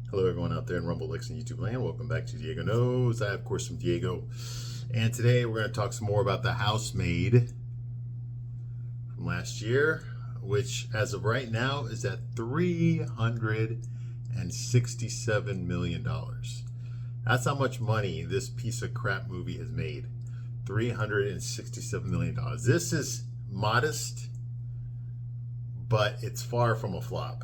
Hello, everyone out there in Rumble Licks and YouTube land. Welcome back to Diego Knows. I, of course, am Diego. And today we're going to talk some more about the Housemaid from last year, which, as of right now, is at $367 million. That's how much money this piece of crap movie has made. $367 million. This is modest, but it's far from a flop.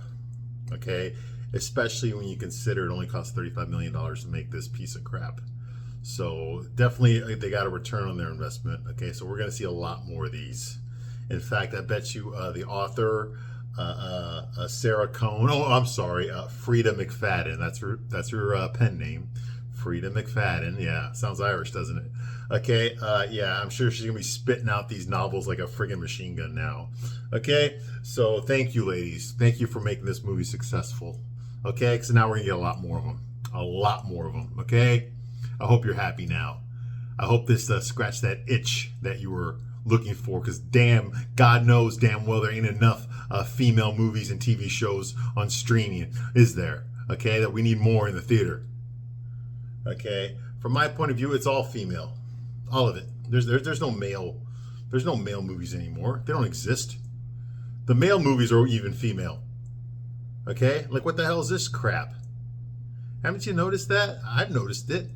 Okay? Especially when you consider it only cost $35 million to make this piece of crap. So definitely they got a return on their investment. Okay, so we're going to see a lot more of these. In fact, I bet you the author, Sarah Cohn, Frida McFadden. That's her pen name. Frida McFadden. Yeah, sounds Irish, doesn't it? Okay, yeah, I'm sure she's going to be spitting out these novels like a friggin' machine gun now. Okay, so thank you, ladies. Thank you for making this movie successful. Okay, because now we're going to get a lot more of them. A lot more of them, okay? I hope you're happy now. I hope this scratched that itch that you were looking for, because damn, God knows damn well there ain't enough female movies and TV shows on streaming, is there? Okay, that we need more in the theater. Okay, from my point of view, it's all female. All of it. There's no male movies anymore. They don't exist. The male movies are even female. Okay? Like, what the hell is this crap? Haven't you noticed that? I've noticed it.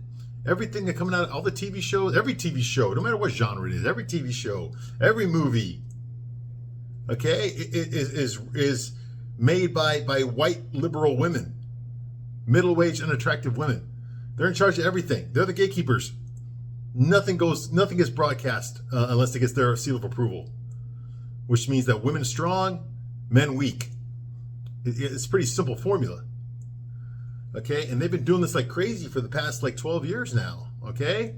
Everything that coming out, all the TV shows, every TV show, no matter what genre it is, every TV show, every movie, okay, is made by white liberal women, middle-aged, unattractive women. They're in charge of everything. They're the gatekeepers. Nothing gets broadcast unless it gets their seal of approval, which means that women strong, men weak. It's a pretty simple formula. Okay, and they've been doing this like crazy for the past like 12 years now. Okay,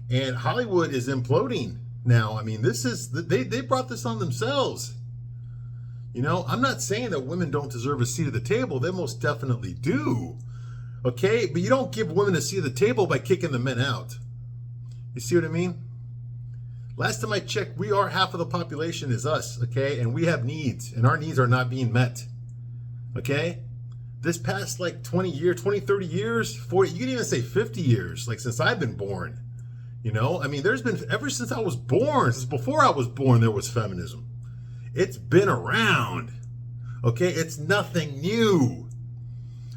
and Hollywood is imploding now. I mean, they brought this on themselves. You know, I'm not saying that women don't deserve a seat at the table. They most definitely do. Okay, but you don't give women a seat at the table by kicking the men out. You see what I mean? Last time I checked, we are half of the population is us. Okay, and we have needs, and our needs are not being met. Okay, this past like 20 years, 20, 30 years, 40, you can even say 50 years, like since I've been born. You know, I mean, there's been, ever since I was born, since before I was born, there was feminism. It's been around. Okay, it's nothing new.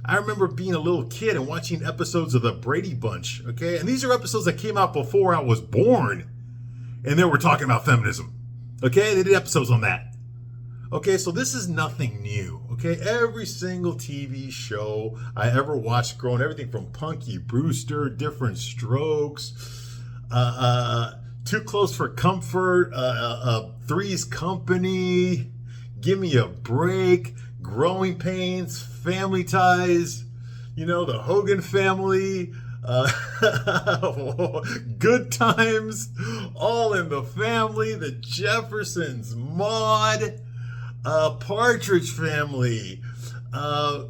I remember being a little kid and watching episodes of the Brady Bunch. Okay, and these are episodes that came out before I was born, and they were talking about feminism. Okay, they did episodes on that. Okay, so this is nothing new. Okay, every single TV show I ever watched growing, everything from Punky Brewster, Different Strokes, Too Close for Comfort, Three's Company, Give Me a Break, Growing Pains, Family Ties, you know, the Hogan Family, Good Times, All in the Family, the Jeffersons, Maude, Partridge Family,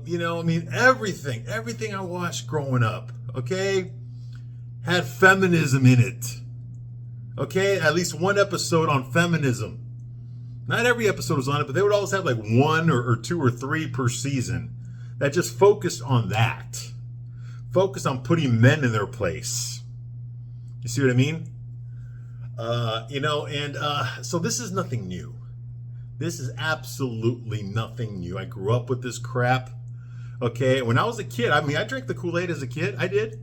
you know, I mean, everything I watched growing up, okay, had feminism in it. Okay, at least one episode on feminism. Not every episode was on it, but they would always have like one or two or three per season that just focused on that. Focused on putting men in their place. You see what I mean? You know, and so this is nothing new. This is absolutely nothing new. I grew up with this crap. Okay, when I was a kid, I mean, I drank the Kool-Aid as a kid. I did.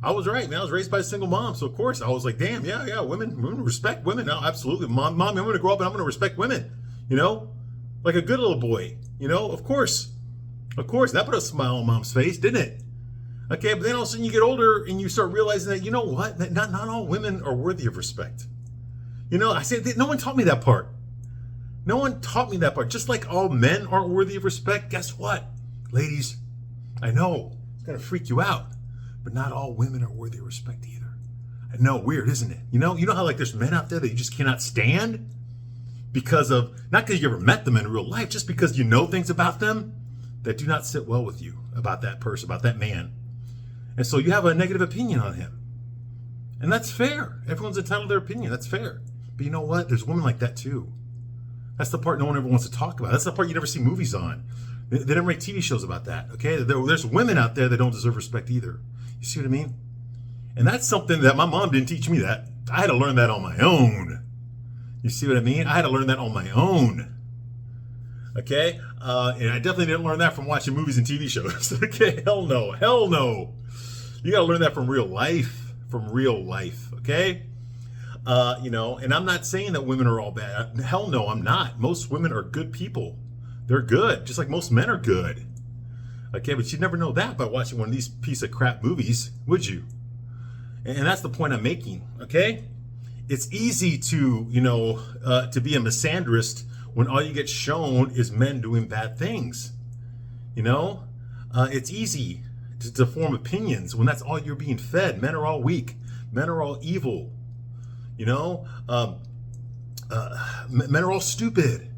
I was right, man. I was raised by a single mom, so of course I was like, damn, yeah, women respect women. No, absolutely, mom, I'm going to grow up and I'm going to respect women. You know, like a good little boy. You know, of course, that put a smile on mom's face, didn't it? Okay, but then all of a sudden you get older and you start realizing that, you know what, not all women are worthy of respect. You know, I said no one taught me that part. No one taught me that part. Just like all men aren't worthy of respect, guess what? Ladies, I know it's going to freak you out, but not all women are worthy of respect either. I know, weird, isn't it? You know how like there's men out there that you just cannot stand because of, not because you ever met them in real life, just because you know things about them that do not sit well with you about that person, about that man. And so you have a negative opinion on him. And that's fair. Everyone's entitled to their opinion. That's fair. But you know what? There's women like that too. That's the part no one ever wants to talk about. That's the part you never see movies on. They didn't write TV shows about that, okay? There's women out there that don't deserve respect either. You see what I mean? And that's something that my mom didn't teach me that. I had to learn that on my own. You see what I mean? I had to learn that on my own. Okay? And I definitely didn't learn that from watching movies and TV shows. Okay? Hell no. Hell no. You got to learn that from real life. From real life. Okay? And I'm not saying that women are all bad. Hell no, I'm not. Most women are good people. They're good, just like most men are good. Okay, but you'd never know that by watching one of these piece of crap movies, would you? And that's the point I'm making, okay? It's easy to be a misandrist when all you get shown is men doing bad things. It's easy to form opinions when that's all you're being fed. Men are all weak. Men are all evil. Men are all stupid.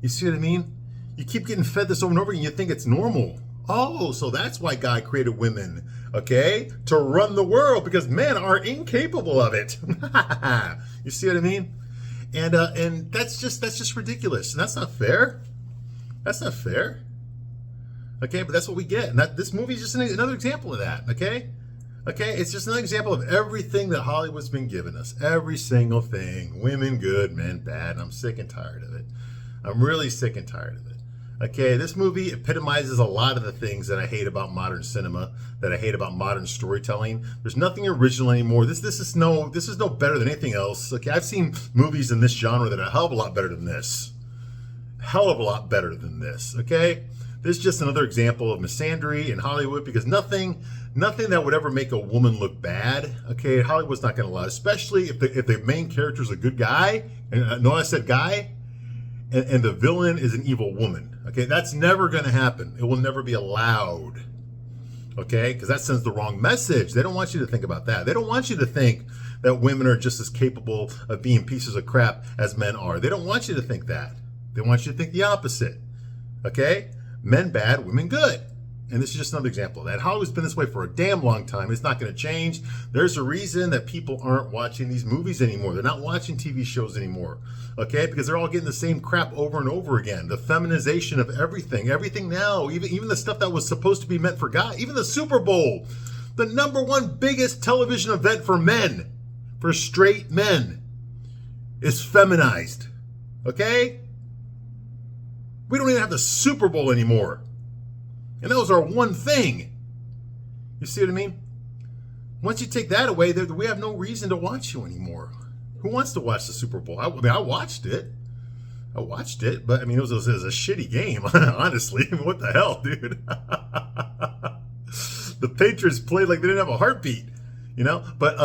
You see what I mean? You keep getting fed this over and over and you think it's normal. Oh, so that's why God created women, okay? To run the world, because men are incapable of it. You see what I mean? And that's just ridiculous. And that's not fair. That's not fair. Okay, but that's what we get. And this movie is just another example of that, okay? Okay, it's just another example of everything that Hollywood's been giving us. Every single thing. Women good, men bad. And I'm sick and tired of it. I'm really sick and tired of it. Okay, this movie epitomizes a lot of the things that I hate about modern cinema, that I hate about modern storytelling. There's nothing original anymore. This is no better than anything else. Okay, I've seen movies in this genre that are a hell of a lot better than this. Hell of a lot better than this. Okay, this is just another example of misandry in Hollywood, because nothing that would ever make a woman look bad. Okay, Hollywood's not going to allow it, especially if the main character is a good guy. And no, I said guy. And the villain is an evil woman. Okay, that's never going to happen. It will never be allowed. Okay, because that sends the wrong message. They don't want you to think about that. They don't want you to think that women are just as capable of being pieces of crap as men are. They don't want you to think that. They want you to think the opposite. Okay, men bad, women good. And this is just another example of that. Hollywood's been this way for a damn long time. It's not going to change. There's a reason that people aren't watching these movies anymore. They're not watching TV shows anymore. Okay? Because they're all getting the same crap over and over again. The feminization of everything. Everything now. Even the stuff that was supposed to be meant for guys. Even the Super Bowl. The #1 biggest television event for men. For straight men. Is feminized. Okay? We don't even have the Super Bowl anymore. And that was our one thing. You see what I mean? Once you take that away, we have no reason to watch you anymore. Who wants to watch the Super Bowl? I watched it. But I mean, it was a shitty game, honestly. I mean, what the hell, dude? The Patriots played like they didn't have a heartbeat, But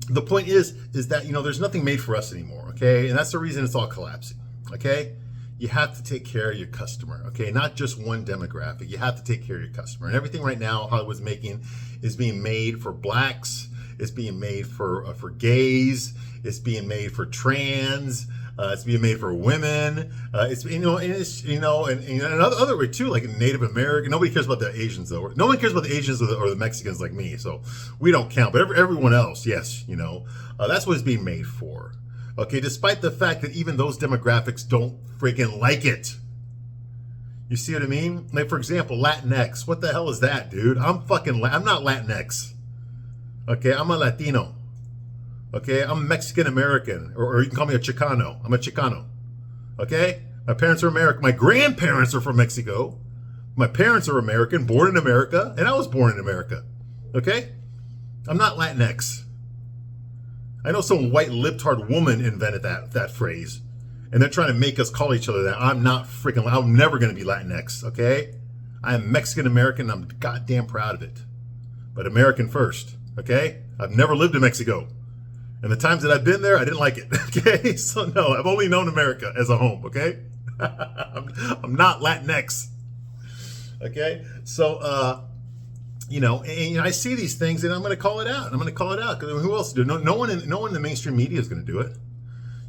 the point is that, there's nothing made for us anymore, okay? And that's the reason it's all collapsing, okay? You have to take care of your customer, okay? Not just one demographic. You have to take care of your customer. And everything right now Hollywood's making is being made for blacks. It's being made for gays. It's being made for trans. It's being made for women. It's and another way too, like Native American. Nobody cares about the Asians though. No one cares about the Asians or the Mexicans like me. So we don't count. But everyone else, yes, that's what it's being made for. Okay, despite the fact that even those demographics don't freaking like it. You see what I mean? Like, for example, Latinx. What the hell is that, dude? I'm not Latinx. Okay, I'm a Latino. Okay, I'm Mexican American. Or you can call me a Chicano. I'm a Chicano. Okay? My parents are American. My grandparents are from Mexico. My parents are American, born in America, and I was born in America. Okay? I'm not Latinx. I know some white libtard woman invented that phrase. And they're trying to make us call each other that. I'm never going to be Latinx, okay? I am Mexican American. I'm goddamn proud of it. But American first, okay? I've never lived in Mexico. And the times that I've been there, I didn't like it, okay? So no, I've only known America as a home, okay? I'm not Latinx, okay? So, and I see these things, and I'm going to call it out. Because who else do? No one in the mainstream media is going to do it.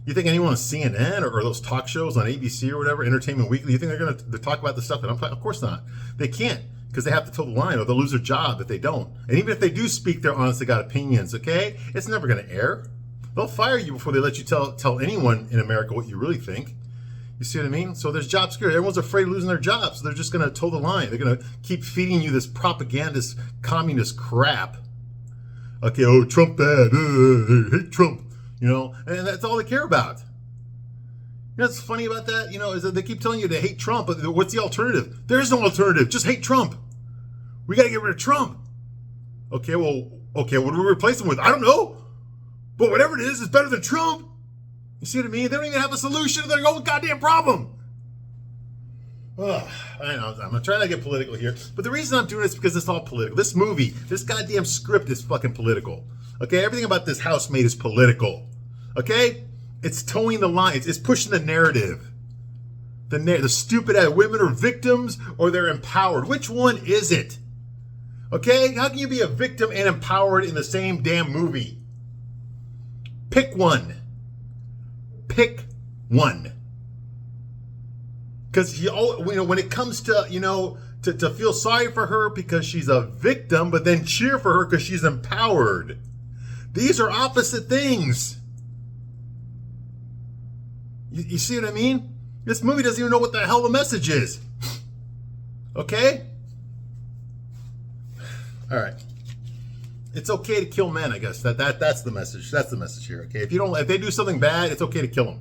You think anyone on CNN or those talk shows on ABC or whatever, Entertainment Weekly, you think they're going to talk about the stuff that I'm talking? Of course not. They can't, because they have to toe the line, or they'll lose their job if they don't. And even if they do speak their honest to God opinions, okay, it's never going to air. They'll fire you before they let you tell anyone in America what you really think. You see what I mean? So there's job security. Everyone's afraid of losing their jobs. So they're just going to toe the line. They're going to keep feeding you this propagandist, communist crap. Okay, oh, Trump bad. Hate Trump. You know, and that's all they care about. You know what's funny about that? You know, is that they keep telling you to hate Trump, but what's the alternative? There is no alternative. Just hate Trump. We got to get rid of Trump. Okay, well, okay, what do we replace him with? I don't know. But whatever it is, it's better than Trump. You see what I mean? They don't even have a solution to their own goddamn problem. Ugh, I know, I'm trying to get political here. But the reason I'm doing this is because it's all political. This movie, this goddamn script is fucking political. Okay, everything about this Housemaid is political. Okay? It's towing the line. It's pushing the narrative. The stupid women are victims or they're empowered. Which one is it? Okay? How can you be a victim and empowered in the same damn movie? Pick one. Pick one. Because when it comes to, to feel sorry for her because she's a victim, but then cheer for her because she's empowered. These are opposite things. You see what I mean? This movie doesn't even know what the hell the message is. Okay? All right. It's okay to kill men, I guess. That's the message. That's the message here. Okay? If they do something bad, it's okay to kill them.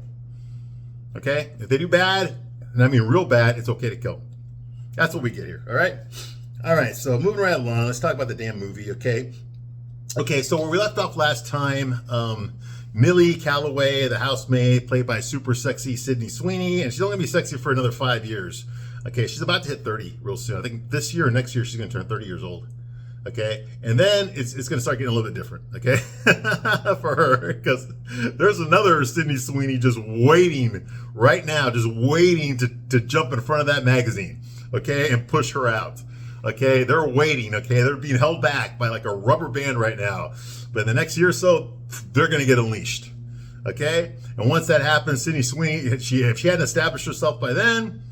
Okay? If they do bad, and I mean real bad, it's okay to kill them. That's what we get here. All right? All right. So moving right along, let's talk about the damn movie. Okay? Okay. So where we left off last time, Millie Calloway, the housemaid, played by super sexy Sydney Sweeney, and she's only gonna be sexy for another 5 years. Okay, she's about to hit 30 real soon. I think this year or next year she's gonna turn 30 years old. Okay, and then it's gonna start getting a little bit different. Okay, for her, because there's another Sydney Sweeney just waiting right now, just waiting to jump in front of that magazine. Okay, and push her out. Okay, they're waiting. Okay, they're being held back by like a rubber band right now. But in the next year or so, they're going to get unleashed. Okay? And once that happens, Sydney Sweeney, if she hadn't established herself by then,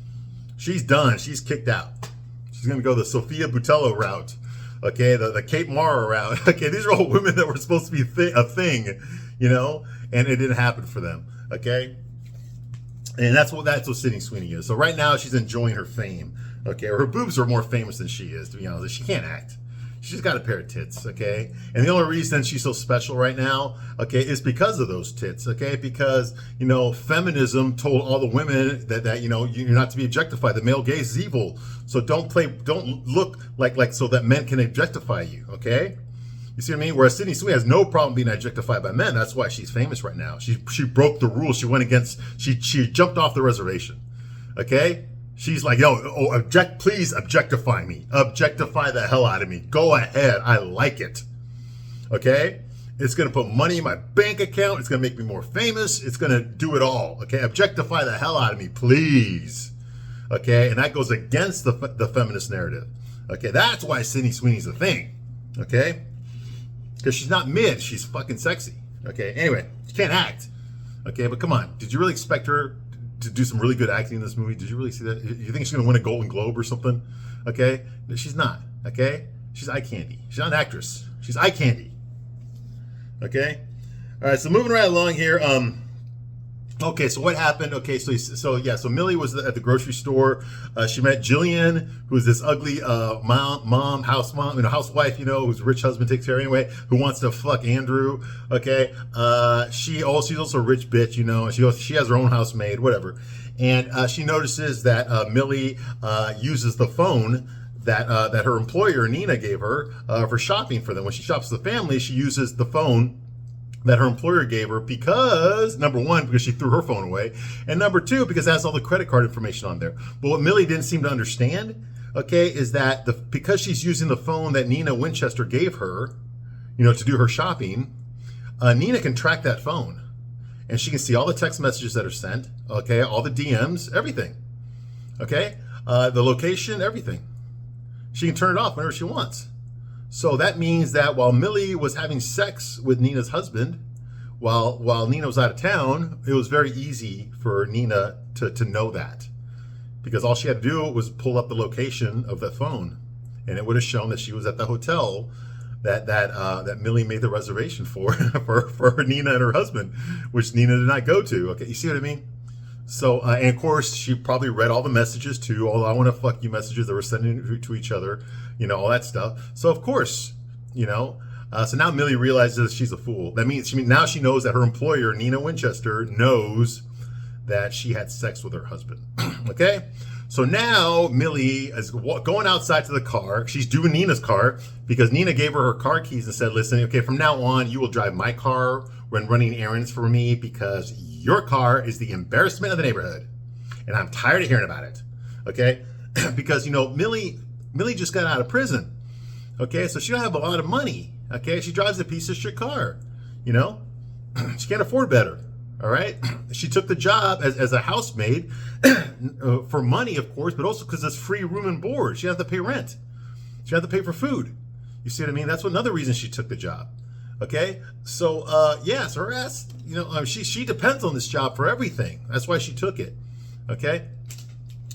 she's done. She's kicked out. She's going to go the Sophia Boutella route. Okay? The Kate Mara route. Okay? These are all women that were supposed to be a thing, and it didn't happen for them. Okay? And that's what Sydney Sweeney is. So right now, she's enjoying her fame. Okay? Her boobs are more famous than she is, to be honest. She can't act. She's got a pair of tits, okay? And the only reason she's so special right now, okay, is because of those tits, okay? Because, feminism told all the women that you're not to be objectified. The male gaze is evil. So don't look like so that men can objectify you, okay? You see what I mean? Whereas Sydney Sweeney has no problem being objectified by men. That's why she's famous right now. She broke the rules. She went against, she jumped off the reservation, okay? She's like, please objectify me. Objectify the hell out of me. Go ahead. I like it. Okay? It's going to put money in my bank account. It's going to make me more famous. It's going to do it all. Okay? Objectify the hell out of me, please. Okay? And that goes against the feminist narrative. Okay? That's why Sydney Sweeney's a thing. Okay? Because she's not mid. She's fucking sexy. Okay? Anyway, she can't act. Okay? But come on. Did you really expect her to do some really good acting in this movie? Did you really see that? You think she's going to win a Golden Globe or something? Okay? She's not. Okay? She's eye candy. She's not an actress. She's eye candy. Okay? All right, so moving right along here. Okay, so what happened? Okay, so Millie was at the grocery store. She met Jillian, who's this ugly housewife, whose rich husband takes care of anyway, who wants to fuck Andrew. Okay, she's also a rich bitch, and she has her own housemaid, whatever. And she notices that Millie uses the phone that her employer Nina gave her for shopping for them. When she shops with the family, she uses the phone that her employer gave her because, number one, because she threw her phone away, and number two, because it has all the credit card information on there. But what Millie didn't seem to understand, okay, is that because she's using the phone that Nina Winchester gave her, to do her shopping, Nina can track that phone. And she can see all the text messages that are sent, okay, all the DMs, everything, okay, the location, everything. She can turn it off whenever she wants. So that means that while Millie was having sex with Nina's husband, while Nina was out of town, it was very easy for Nina to know that. Because all she had to do was pull up the location of the phone. And it would have shown that she was at the hotel that Millie made the reservation for Nina and her husband, which Nina did not go to. Okay, you see what I mean? So, and of course, she probably read all the messages too, all the "I want to fuck you" messages that were sending to each other, all that stuff. So, of course, so now Millie realizes she's a fool. That means now she knows that her employer, Nina Winchester, knows that she had sex with her husband. Okay? So now Millie is going outside to the car. She's doing Nina's car because Nina gave her car keys and said, listen, okay, from now on, you will drive my car when running errands for me because your car is the embarrassment of the neighborhood. And I'm tired of hearing about it. Okay? Because, Millie just got out of prison. Okay? So she don't have a lot of money. Okay? She drives a piece of shit car. She can't afford better. All right. She took the job as a housemaid for money, of course, but also because it's free room and board. She doesn't have to pay rent. She doesn't have to pay for food. You see what I mean? That's another reason she took the job. Okay. So, yes, her ass, she depends on this job for everything. That's why she took it. Okay.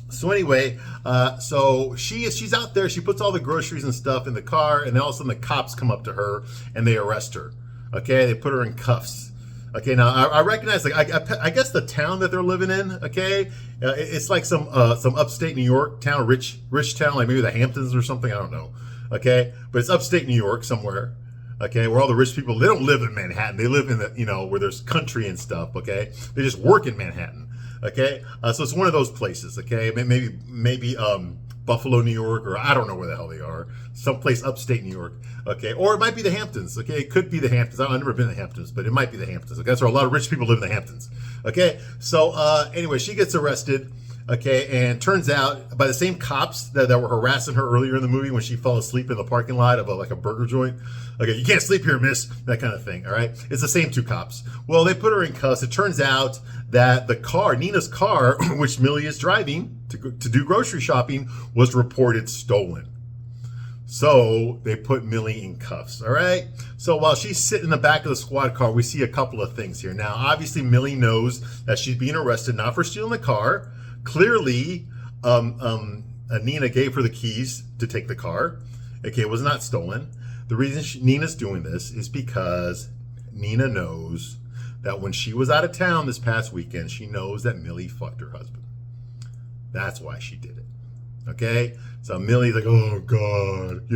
So anyway, so she's out there. She puts all the groceries and stuff in the car, and then all of a sudden the cops come up to her and they arrest her. Okay. They put her in cuffs. Okay, now I recognize, I guess the town that they're living in. Okay, it's like some upstate New York town, rich town, like maybe the Hamptons or something. I don't know. Okay, but it's upstate New York somewhere. Okay, where all the rich people, they don't live in Manhattan. They live in the where there's country and stuff. Okay, they just work in Manhattan. Okay, so it's one of those places. Okay, maybe Buffalo, New York, or I don't know where the hell they are. Someplace upstate New York. Okay, or it might be the Hamptons. Okay, it could be the Hamptons. I've never been to the Hamptons, but it might be the Hamptons. Okay, that's where a lot of rich people live in the Hamptons. Okay, so anyway, she gets arrested. Okay, and turns out by the same cops that were harassing her earlier in the movie when she fell asleep in the parking lot of a burger joint. Okay, you can't sleep here, miss. That kind of thing. All right, it's the same two cops. Well, they put her in cuffs. It turns out that the car, Nina's car, which Millie is driving to do grocery shopping, was reported stolen. So they put Millie in cuffs, all right? So while she's sitting in the back of the squad car, we see a couple of things here. Now, obviously, Millie knows that she's being arrested, not for stealing the car. Clearly, Nina gave her the keys to take the car. Okay, it was not stolen. The reason Nina's doing this is because Nina knows that when she was out of town this past weekend, she knows that Millie fucked her husband. That's why she did it. Okay? So Millie's like, oh God,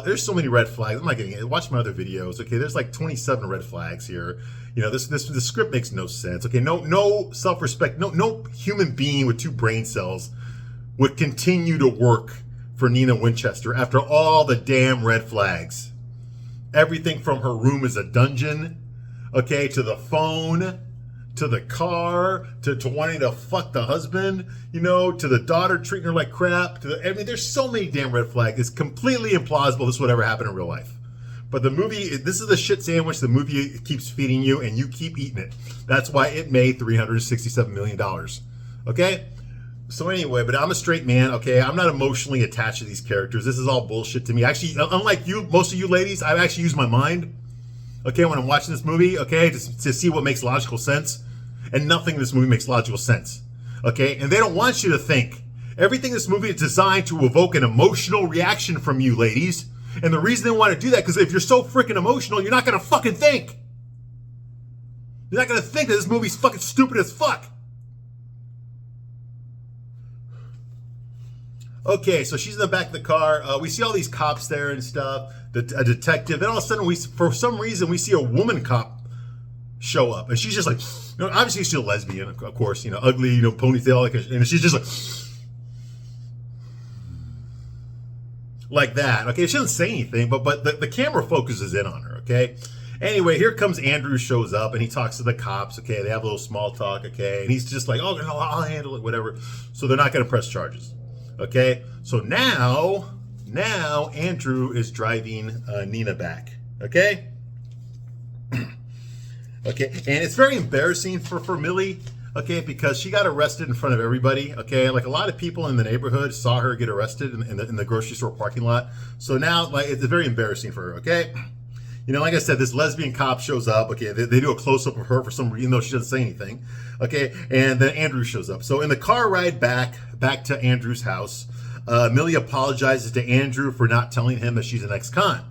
there's so many red flags. I'm not getting it. Watch my other videos. Okay, there's like 27 red flags here. The script makes no sense. Okay, no self-respect, no human being with two brain cells would continue to work for Nina Winchester after all the damn red flags. Everything from her room is a dungeon, okay, to the phone, to the car, to wanting to fuck the husband, to the daughter treating her like crap. There's so many damn red flags. It's completely implausible this would ever happen in real life. But the movie, this is the shit sandwich the movie keeps feeding you, and you keep eating it. That's why it made $367 million. Okay? So anyway, but I'm a straight man, okay? I'm not emotionally attached to these characters. This is all bullshit to me. Actually, unlike you, most of you ladies, I actually use my mind, okay, when I'm watching this movie, okay, to see what makes logical sense. And nothing in this movie makes logical sense, okay? And they don't want you to think. Everything in this movie is designed to evoke an emotional reaction from you, ladies. And the reason they want to do that, because if you're so freaking emotional, you're not going to fucking think. You're not going to think that this movie's fucking stupid as fuck. Okay, so she's in the back of the car. We see all these cops there and stuff. A detective. Then all of a sudden, for some reason, we see a woman cop show up. And she's just like, obviously she's a lesbian, of course, ugly, ponytail, and she's just like that. Okay, she doesn't say anything, but the camera focuses in on her, okay? Anyway, here comes Andrew, shows up, and he talks to the cops, okay? They have a little small talk, okay? And he's just like, oh, no, I'll handle it, whatever. So they're not going to press charges, okay? So now Andrew is driving Nina back, okay? Okay, and it's very embarrassing for Millie, okay, because she got arrested in front of everybody, okay? Like a lot of people in the neighborhood saw her get arrested in the grocery store parking lot. So now, like, it's very embarrassing for her, okay? Like I said, this lesbian cop shows up, okay? They do a close-up of her for some reason, even though she doesn't say anything, okay? And then Andrew shows up. So in the car ride back to Andrew's house, Millie apologizes to Andrew for not telling him that she's an ex-con.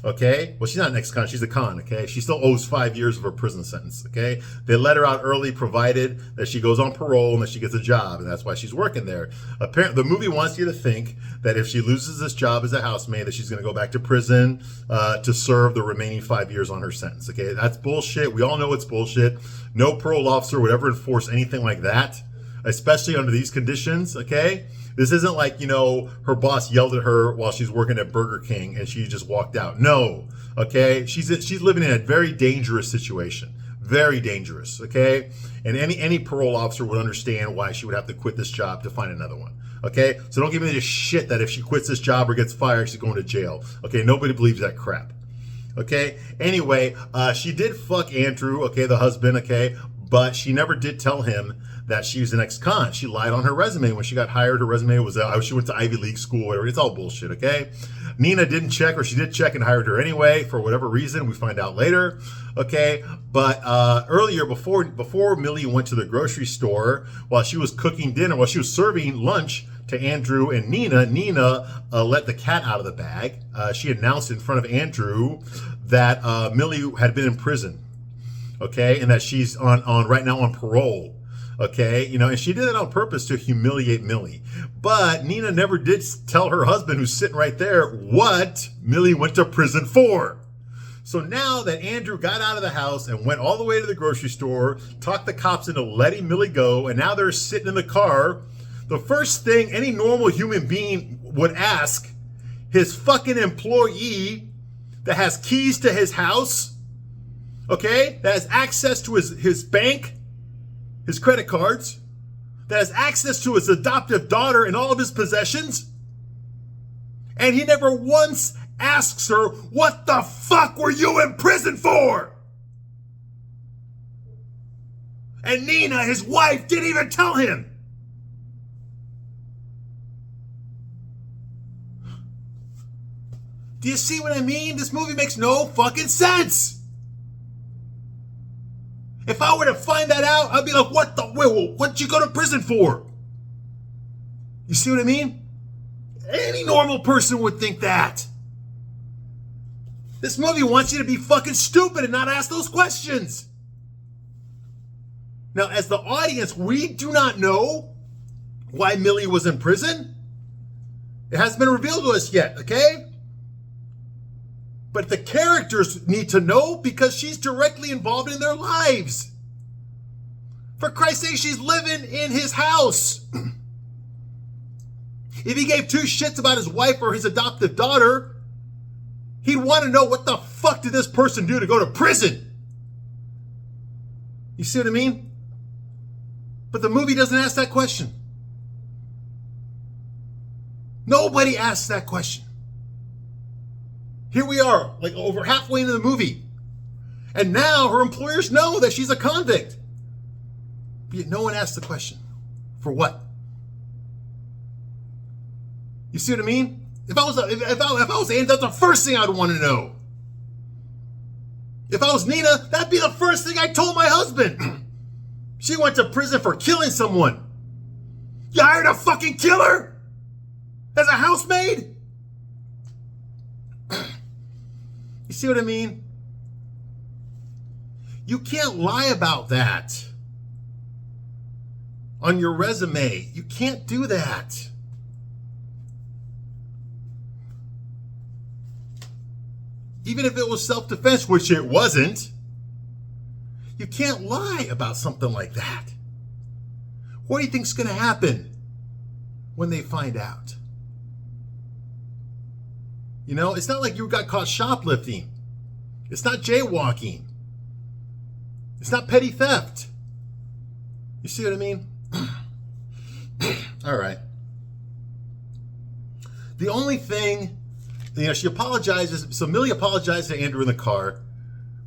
Okay? Well, she's not an ex-con. She's a con, okay? She still owes 5 years of her prison sentence, okay? They let her out early provided that she goes on parole and that she gets a job, and that's why she's working there. Apparently, the movie wants you to think that if she loses this job as a housemaid, that she's going to go back to prison to serve the remaining 5 years on her sentence, okay? That's bullshit. We all know it's bullshit. No parole officer would ever enforce anything like that, especially under these conditions, okay? This isn't like, her boss yelled at her while she's working at Burger King and she just walked out. No, okay? She's living in a very dangerous situation. Very dangerous, okay? And any parole officer would understand why she would have to quit this job to find another one, okay? So don't give me this shit that if she quits this job or gets fired, she's going to jail, okay? Nobody believes that crap, okay? Anyway, she did fuck Andrew, okay, the husband, okay? But she never did tell him that she was an ex-con. She lied on her resume. When she got hired, her resume was she went to Ivy League school, whatever. It's all bullshit, okay? Nina didn't check, or she did check and hired her anyway for whatever reason. We find out later, okay? But earlier, before Millie went to the grocery store, while she was cooking dinner, while she was serving lunch to Andrew and Nina let the cat out of the bag. She announced in front of Andrew that Millie had been in prison, okay? And that she's on right now on parole. Okay, and she did it on purpose to humiliate Millie. But Nina never did tell her husband, who's sitting right there, what Millie went to prison for. So now that Andrew got out of the house and went all the way to the grocery store, talked the cops into letting Millie go, and now they're sitting in the car, the first thing any normal human being would ask his fucking employee that has keys to his house, okay, that has access to his bank, his credit cards, that has access to his adoptive daughter and all of his possessions, and he never once asks her, what the fuck were you in prison for? And Nina, his wife, didn't even tell him. Do you see what I mean? This movie makes no fucking sense. If I were to find that out, I'd be like, what'd you go to prison for? You see what I mean? Any normal person would think that. This movie wants you to be fucking stupid and not ask those questions. Now, as the audience, we do not know why Millie was in prison. It hasn't been revealed to us yet, okay? But the characters need to know because she's directly involved in their lives. For Christ's sake, she's living in his house. If he gave two shits about his wife or his adoptive daughter, he'd want to know what the fuck did this person do to go to prison? You see what I mean? But the movie doesn't ask that question. Nobody asks that question. Here we are, like over halfway into the movie. And now her employers know that she's a convict. But yet no one asks the question. For what? You see what I mean? If I was Anne, that's the first thing I'd want to know. If I was Nina, that'd be the first thing I told my husband. She went to prison for killing someone. You hired a fucking killer? As a housemaid? You see what I mean? You can't lie about that on your resume. You can't do that. Even if it was self-defense, which it wasn't, you can't lie about something like that. What do you think's going to happen when they find out? You know, it's not like you got caught shoplifting. It's not jaywalking. It's not petty theft. You see what I mean? All right. The only thing, she apologizes. So Millie apologized to Andrew in the car.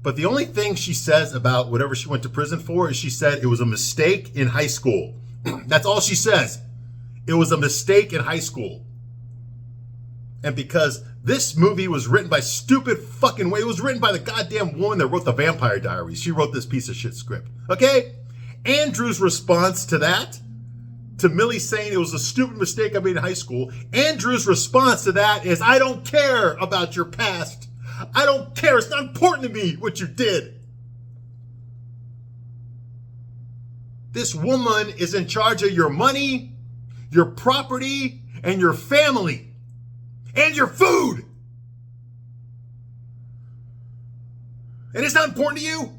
But the only thing she says about whatever she went to prison for is she said it was a mistake in high school. That's all she says. It was a mistake in high school. And because this movie was written by stupid fucking way, it was written by the goddamn woman that wrote the Vampire Diaries. She wrote this piece of shit script. Okay? Andrew's response to that, to Millie saying it was a stupid mistake I made in high school, Andrew's response to that is, I don't care about your past. I don't care. It's not important to me what you did. This woman is in charge of your money, your property, and your family, and your food. And it's not important to you?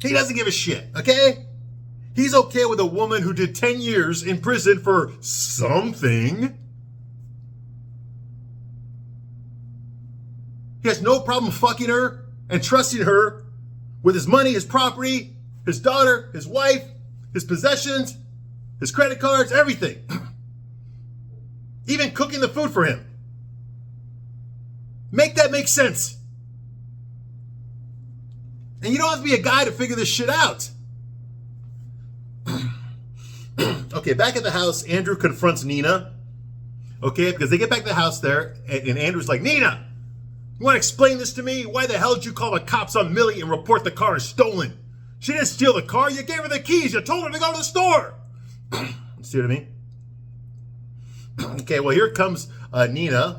He doesn't give a shit, okay? He's okay with a woman who did 10 years in prison for something. He has no problem fucking her and trusting her with his money, his property, his daughter, his wife, his possessions, his credit cards, everything. Even cooking the food for him. Make that make sense. And you don't have to be a guy to figure this shit out. Okay, back at the house, Andrew confronts Nina. Okay, because they get back to the house there, and Andrew's like, Nina, you want to explain this to me? Why the hell did you call the cops on Millie and report the car as stolen? She didn't steal the car. You gave her the keys. You told her to go to the store. See what I mean? Okay, well, here comes Nina,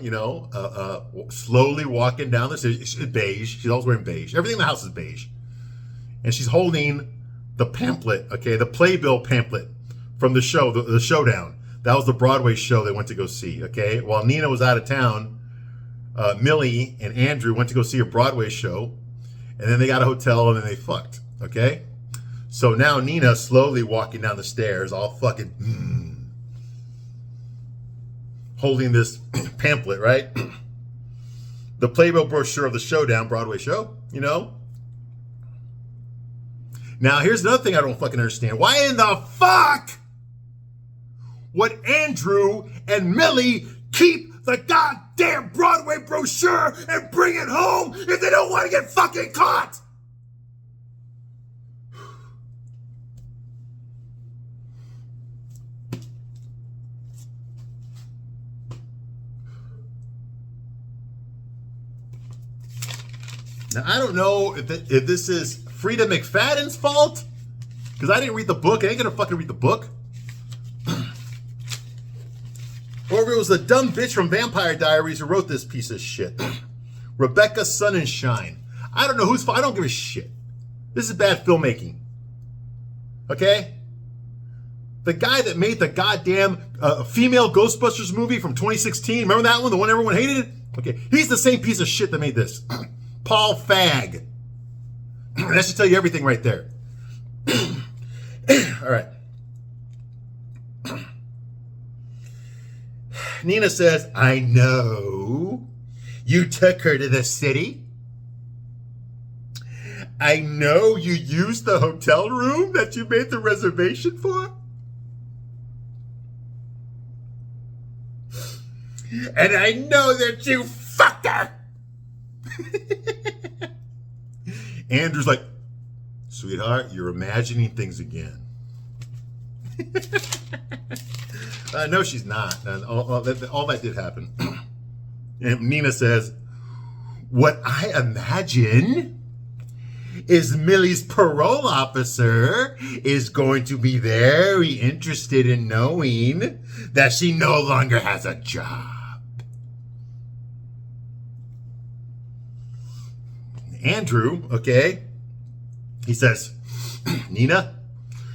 slowly walking down the stairs. She's beige. She's always wearing beige. Everything in the house is beige. And she's holding the pamphlet, okay, the playbill pamphlet from the show, the Showdown. That was the Broadway show they went to go see, okay? While Nina was out of town, Millie and Andrew went to go see a Broadway show, and then they got a hotel, and then they fucked, okay? So now Nina slowly walking down the stairs, all fucking holding this pamphlet, right? The playbill brochure of the Showdown Broadway show, you know? Now, here's another thing I don't fucking understand. Why in the fuck would Andrew and Millie keep the goddamn Broadway brochure and bring it home if they don't want to get fucking caught? Now, I don't know if this is Frida McFadden's fault, because I didn't read the book. I ain't gonna fucking read the book. Or if it was the dumb bitch from Vampire Diaries who wrote this piece of shit. Rebecca Sunshine. I don't know whose fault. I don't give a shit. This is bad filmmaking. Okay? The guy that made the goddamn female Ghostbusters movie from 2016, remember that one? The one everyone hated? Okay, he's the same piece of shit that made this. Paul Fagg. That should tell you everything right there. All right. Nina says, I know you took her to the city. I know you used the hotel room that you made the reservation for. And I know that you fucked her. Andrew's like, sweetheart, you're imagining things again. No, she's not. All that did happen. And Nina says, what I imagine is Millie's parole officer is going to be very interested in knowing that she no longer has a job. Andrew, okay, he says, Nina,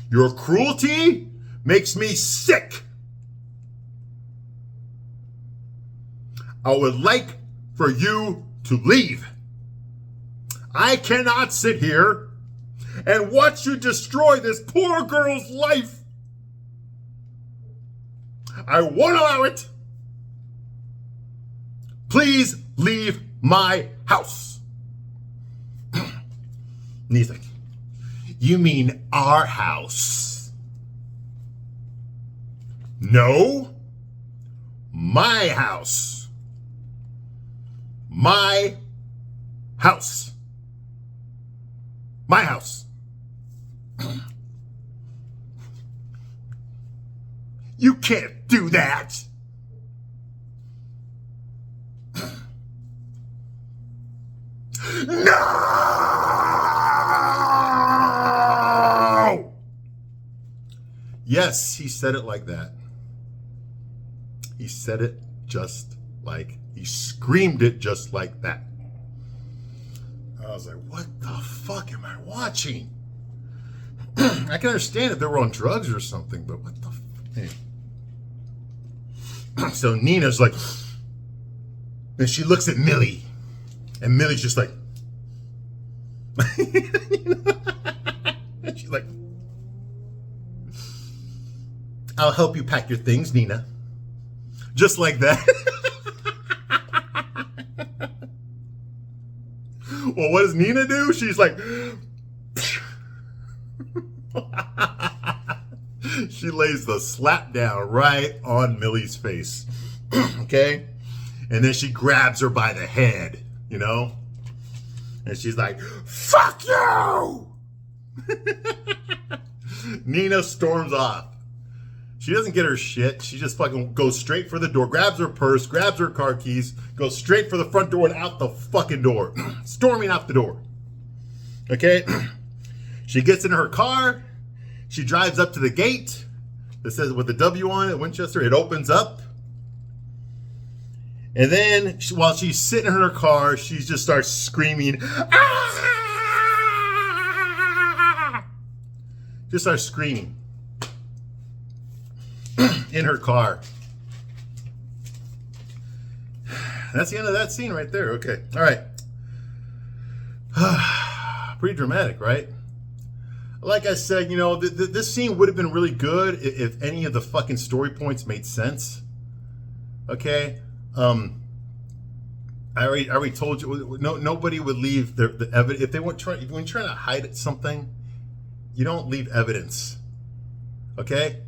your cruelty makes me sick. I would like for you to leave. I cannot sit here and watch you destroy this poor girl's life. I won't allow it. Please leave my house. And he's like, you mean our house? No, my house. My house. My house. You can't do that. No! Yes, he said it like that. He said it just like, he screamed it just like that. I was like, what the fuck am I watching? I can understand if they were on drugs or something, but what the fuck? Hey. So Nina's like, and she looks at Millie, and Millie's just like, and she's like, I'll help you pack your things, Nina. Just like that. Well, what does Nina do? She's like, she lays the slap down right on Millie's face. Okay? And then she grabs her by the head, you know? And she's like, fuck you! Nina storms off. She doesn't get her shit. She just fucking goes straight for the door, grabs her purse, grabs her car keys, goes straight for the front door and out the fucking door. Storming out the door. Okay? She gets in her car. She drives up to the gate that says with the W on it, Winchester. It opens up. And then while she's sitting in her car, she just starts screaming. Ah! Just starts screaming. In her car. That's the end of that scene right there. Okay. All right. Pretty dramatic, right? Like I said, you know, this scene would have been really good if any of the fucking story points made sense. Okay? I already told you, nobody would leave the evidence. If they weren't trying, when you're trying to hide something, you don't leave evidence. Okay?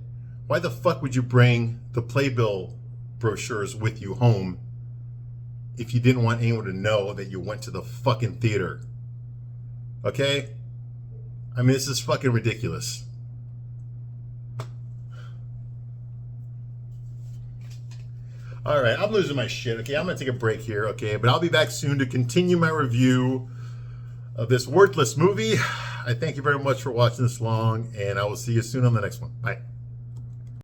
Why the fuck would you bring the playbill brochures with you home if you didn't want anyone to know that you went to the fucking theater? Okay? I mean, this is fucking ridiculous. All right, I'm losing my shit. Okay, I'm going to take a break here. Okay, but I'll be back soon to continue my review of this worthless movie. I thank you very much for watching this long, and I will see you soon on the next one. Bye.